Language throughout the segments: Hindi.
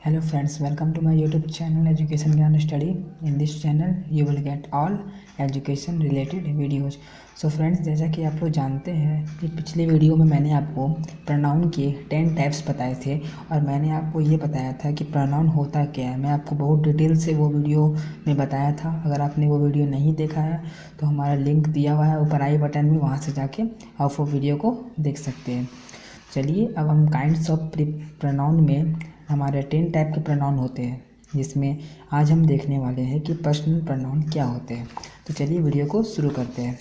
Hello friends, welcome to my YouTube channel Education Gyan Study. In this channel you will get all education related videos. So friends, जैसा कि आप लोग जानते हैं कि पिछले वीडियो में मैंने आपको प्रोनाउन के 10 टाइप्स बताए थे और मैंने आपको ये बताया था कि प्रोनाउन होता क्या है। मैं आपको बहुत डिटेल से वो वीडियो में बताया था। अगर आपने वो वीडियो नहीं देखा है तो हमारा लिंक दिया हुआ है ऊपर आई बटन में, वहाँ से जाके आप वो वीडियो को देख सकते हैं। चलिए अब हम काइंड्स ऑफ प्रोनाउन में हमारे 10 टाइप के प्रोनाउन होते हैं, जिसमें आज हम देखने वाले हैं कि पर्सनल प्रोनाउन क्या होते हैं। तो चलिए वीडियो को शुरू करते हैं।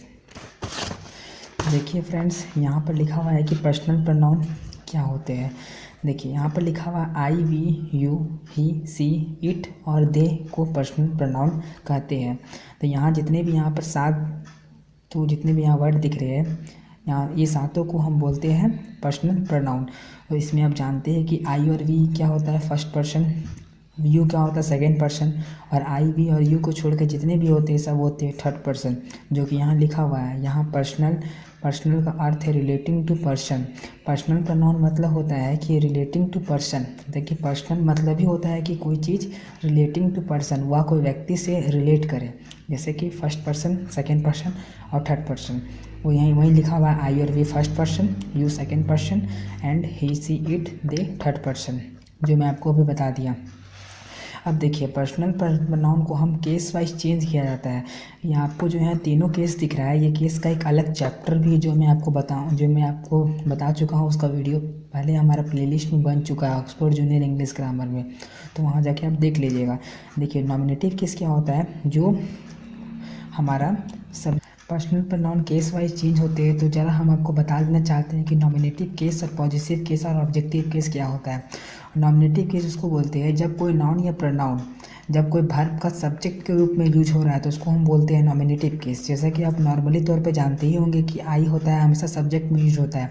देखिए फ्रेंड्स, यहाँ पर लिखा हुआ है कि पर्सनल प्रोनाउन क्या होते हैं। देखिए यहाँ पर लिखा हुआ है I, V, U, he, C, it और दे को पर्सनल प्रोनाउन कहते हैं। तो यहाँ जितने भी यहाँ पर जितने भी यहाँ वर्ड दिख रहे हैं, यहाँ ये सातों को हम बोलते हैं पर्सनल प्रोनाउन। तो इसमें आप जानते हैं कि आई और वी क्या होता है फर्स्ट पर्सन, यू क्या होता है सेकेंड पर्सन, और आई, वी और यू को छोड़ के जितने भी होते हैं सब होते हैं थर्ड पर्सन, जो कि यहाँ लिखा हुआ है। यहाँ पर्सनल का अर्थ है relating to person. Personal pronoun मतलब होता है कि रिलेटिंग टू पर्सन। देखिए पर्सनल मतलब ही होता है कि कोई चीज़ रिलेटिंग टू पर्सन, वह कोई व्यक्ति से रिलेट करे, जैसे कि फर्स्ट पर्सन, सेकेंड पर्सन और थर्ड पर्सन। वो यहीं वहीं लिखा हुआ है आई और we first person, you second person and he, C, it, they third person, जो मैं आपको अभी बता दिया। अब देखिए पर्सनल प्रोनाउन को हम केस वाइज चेंज किया जाता है। ये आपको जो है तीनों केस दिख रहा है, ये केस का एक अलग चैप्टर भी जो मैं आपको बता चुका हूँ। उसका वीडियो पहले हमारा प्लेलिस्ट में बन चुका है ऑक्सफोर्ड जूनियर इंग्लिश ग्रामर में, तो वहाँ जाके आप देख लीजिएगा। देखिए नॉमिनेटिव केस क्या होता है, जो हमारा सब personal pronoun case wise change होते हैं। तो ज़रा हम आपको बता देना चाहते हैं कि नॉमिनेटिव केस और पॉजिटिव केस और ऑब्जेक्टिव केस क्या होता है। नॉमिनेटिव केस उसको बोलते हैं जब कोई नाउन या प्रोनाउन जब कोई वर्ब का सब्जेक्ट के रूप में यूज हो रहा है तो उसको हम बोलते हैं नॉमिनेटिव केस। जैसा कि आप नॉर्मली तौर पे जानते ही होंगे कि आई होता है हमेशा सब्जेक्ट में यूज होता है,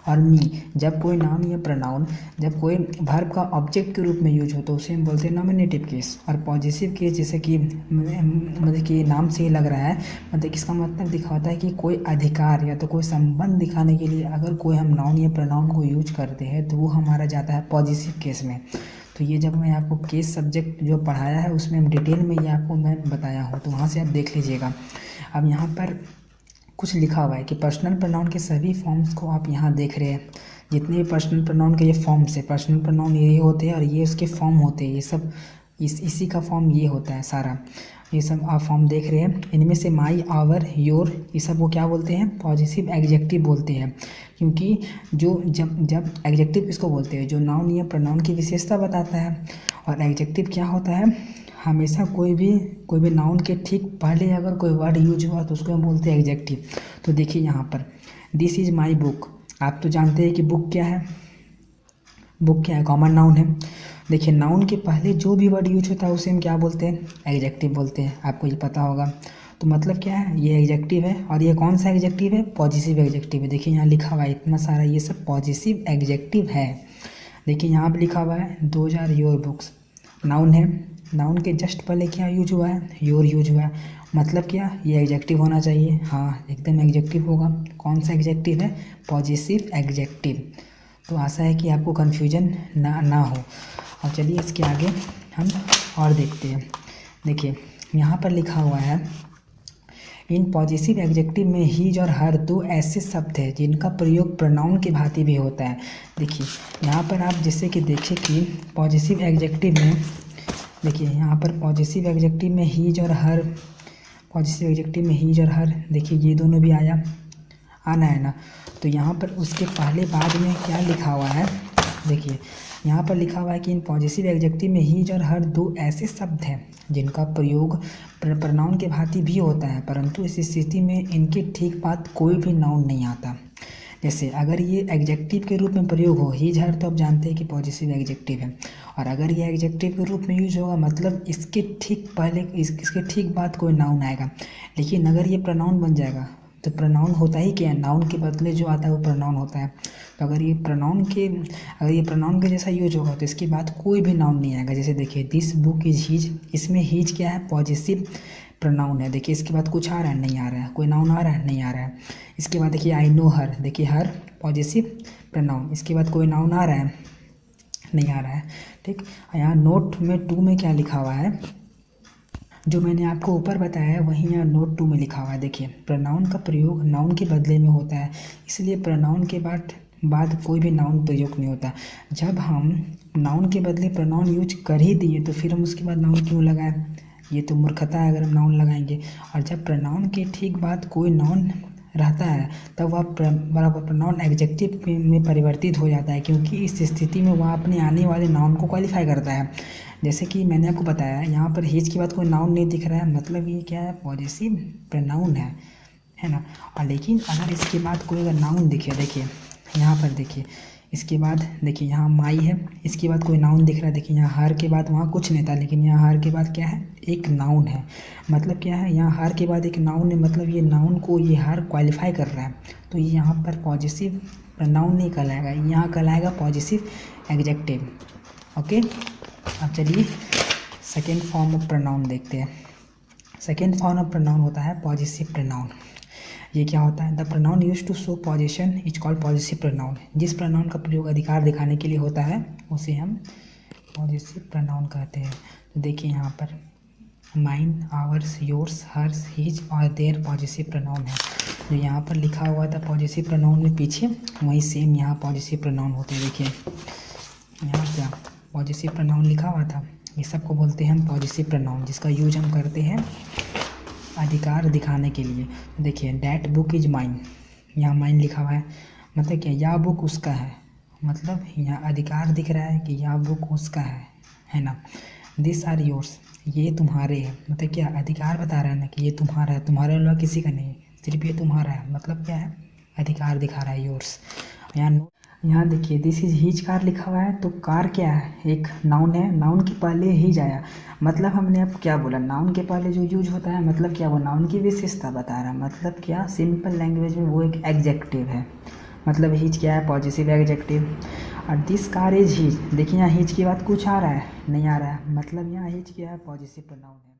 और मी जब कोई नाउन या प्रोनाउन जब कोई वर्ब का ऑब्जेक्ट के रूप में यूज हो तो उसे हम बोलते हैं नॉमिनेटिव केस। और पॉजिटिव केस जैसे कि मतलब कि नाम से ही लग रहा है, मतलब इसका मतलब दिखाता है कि कोई अधिकार या तो कोई संबंध दिखाने के लिए अगर कोई हम नाउन या प्रोनाउन को यूज करते हैं तो वो हमारा जाता है पॉजिटिव केस में। तो ये जब मैं आपको केस सब्जेक्ट जो पढ़ाया है उसमें हम डिटेल में ये आपको मैं बताया हूँ, तो वहाँ से आप देख लीजिएगा। अब यहाँ पर कुछ लिखा हुआ है कि पर्सनल प्रोनाउन के सभी फॉर्म्स को आप यहाँ देख रहे हैं। जितने भी पर्सनल प्रोनाउन के ये फॉर्म्स है, पर्सनल प्रोनाउन ये होते हैं और ये उसके फॉर्म होते हैं। ये सब इसी का फॉर्म ये होता है सारा। ये सब आप फॉर्म देख रहे हैं। इनमें से माई, आवर, योर, ये सब वो क्या बोलते हैं, पॉजिटिव एडजेक्टिव बोलते हैं। क्योंकि जो जब एडजेक्टिव किसको बोलते हैं, जो नाउन या प्रोनाउन की विशेषता बताता है। और एडजेक्टिव क्या होता है, हमेशा कोई भी नाउन के ठीक पहले अगर कोई वर्ड यूज हुआ तो उसको हम बोलते हैं एडजेक्टिव। तो देखिए यहाँ पर दिस इज़ माई बुक, आप तो जानते हैं कि बुक क्या है, बुक क्या है, कॉमन नाउन है। देखिए नाउन के पहले जो भी वर्ड यूज होता है उसे हम क्या बोलते हैं, एडजेक्टिव बोलते हैं, आपको ये पता होगा। तो मतलब क्या है, ये एडजेक्टिव है और ये कौन सा एडजेक्टिव है, पॉजिटिव एडजेक्टिव है। देखिए यहाँ लिखा हुआ है इतना सारा, ये सब पॉजिटिव एडजेक्टिव है। देखिए यहाँ पर लिखा हुआ है those are your books, noun है। नाउन के जस्ट पहले क्या यूज हुआ है, योर यूज हुआ है। मतलब क्या, ये एडजेक्टिव होना चाहिए, हाँ एकदम एडजेक्टिव होगा। कौन सा एडजेक्टिव है, पॉजिटिव एडजेक्टिव। तो आशा है कि आपको कन्फ्यूजन ना हो। और चलिए इसके आगे हम और देखते हैं। देखिए यहाँ पर लिखा हुआ है इन पॉजिटिव एडजेक्टिव में हीज और हर दो ऐसे शब्द हैं जिनका प्रयोग प्रोनाउन की भांति भी होता है। देखिए यहाँ पर आप जैसे कि देखें कि पॉजिटिव एडजेक्टिव में, देखिए यहाँ पर पॉजिटिव एडजेक्टिव में हीज और हर, पॉजिटिव एडजेक्टिव में हीज और हर, देखिए ये दोनों भी आना है ना। तो यहाँ पर उसके पहले बाद में क्या लिखा हुआ है, देखिए यहाँ पर लिखा हुआ है कि इन पॉजिटिव एडजेक्टिव में हीज और हर दो ऐसे शब्द हैं जिनका प्रयोग प्रोनाउन के भांति भी होता है, परंतु इस स्थिति में इनके ठीक बाद कोई भी नाउन नहीं आता। जैसे अगर ये एडजेक्टिव के रूप में प्रयोग हो, हीज हर, तो आप जानते हैं कि पॉजिटिव एडजेक्टिव है। और अगर ये एडजेक्टिव के रूप में यूज होगा मतलब इसके ठीक पहले इसके ठीक बाद कोई नाउन आएगा। लेकिन अगर ये प्रोनाउन बन जाएगा तो प्रोनाउन होता ही क्या है, नाउन के बदले जो आता है वो प्रोनाउन होता है। तो अगर ये प्रोनाउन के जैसा यूज होगा तो इसके बाद कोई भी नाउन नहीं आएगा। जैसे देखिए दिस बुक इज हीज, इसमें हीज क्या है, पॉजिटिव प्रोनाउन है। देखिए इसके बाद कुछ आ रहा है, नहीं आ रहा है, कोई नाउन आ रहा है, नहीं आ रहा है। इसके बाद देखिए आई नो हर, देखिए हर पॉजिटिव प्रोनाउन, इसके बाद कोई नाउन आ रहा है, नहीं आ रहा है। ठीक, यहाँ नोट में 2 में क्या लिखा हुआ है, जो मैंने आपको ऊपर बताया है वही यहाँ नोट 2 में लिखा हुआ है। देखिए, प्रोनाउन का प्रयोग नाउन के बदले में होता है, इसलिए प्रोनाउन के बाद कोई भी नाउन प्रयोग नहीं होता। जब हम नाउन के बदले प्रोनाउन यूज कर ही दिए तो फिर हम उसके बाद नाउन क्यों लगाएं, ये तो मूर्खता है अगर हम नाउन लगाएंगे। और जब प्रोनाउन के ठीक बाद कोई नाउन रहता है तब वह प्रोनाउन एडजेक्टिव में परिवर्तित हो जाता है, क्योंकि इस स्थिति में वह अपने आने वाले नाउन को क्वालिफाई करता है। जैसे कि मैंने आपको बताया यहाँ पर हिज के बाद कोई नाउन नहीं दिख रहा है, मतलब ये क्या है, पॉजेसिव प्रोनाउन है ना। और लेकिन अगर इसके बाद कोई अगर नाउन दिखे, देखिए यहाँ पर देखिए, इसके बाद देखिए यहाँ माई है, इसके बाद कोई नाउन दिख रहा है, देखिए यहाँ हर के बाद वहाँ कुछ नहीं था, लेकिन यहाँ हर के बाद क्या है, एक नाउन है। मतलब क्या है, यहाँ हर के बाद एक नाउन है, मतलब ये नाउन को ये हर क्वालिफाई कर रहा है, तो ये यहाँ पर पॉजिटिव प्रोनाउन नहीं कहलाएगा, यहाँ कहलाएगा पॉजिटिव एडजेक्टिव। ओके, अब चलिए सेकेंड फॉर्म ऑफ प्रोनाउन देखते हैं। सेकेंड फॉर्म ऑफ प्रोनाउन होता है पॉजिटिव प्रोनाउन। ये क्या होता है, the pronoun use to show position is called positive pronoun. जिस प्रोनाउन का प्रयोग अधिकार दिखाने के लिए होता है उसे हम पॉजिटिव प्रोनाउन कहते हैं। तो देखिए यहाँ पर mine, ours, yours, hers, his और देयर पॉजिटिव प्रोनाउन है। जो यहाँ पर लिखा हुआ था पॉजिटिव प्रोनाउन में पीछे, वही सेम यहाँ पॉजिटिव प्रोनाउन होते हैं। देखिए यहाँ क्या पॉजिटिव प्रोनाउन लिखा हुआ था, ये सबको बोलते हैं हम पॉजिटिव प्रोनाउन, जिसका यूज हम करते हैं अधिकार दिखाने के लिए। देखिए डैट बुक इज माइन, यहाँ माइन लिखा हुआ है, मतलब क्या, यह बुक उसका है, मतलब यहाँ अधिकार दिख रहा है कि यह बुक उसका है ना। दिस आर योर्स, ये तुम्हारे है, मतलब क्या, अधिकार बता रहा है ना कि ये तुम्हारा है, तुम्हारे अलावा किसी का नहीं, सिर्फ ये तुम्हारा है, मतलब क्या है, अधिकार दिखा रहा है, योर्स। यहाँ देखिए दिस इज हिज कार लिखा हुआ है, तो कार क्या है, एक नाउन है, नाउन के पहले हिज आया, मतलब हमने अब क्या बोला, नाउन के पहले जो यूज होता है, मतलब क्या, वो नाउन की विशेषता बता रहा है, मतलब क्या, सिंपल लैंग्वेज में वो एक एडजेक्टिव है। मतलब हिज क्या है, पॉजिटिव एडजेक्टिव। और दिस कार इज हिज, देखिए यहाँ हिज के बाद कुछ आ रहा है, नहीं आ रहा है, मतलब यहाँ हिज क्या है, पॉजिटिव प्रोनाउन है।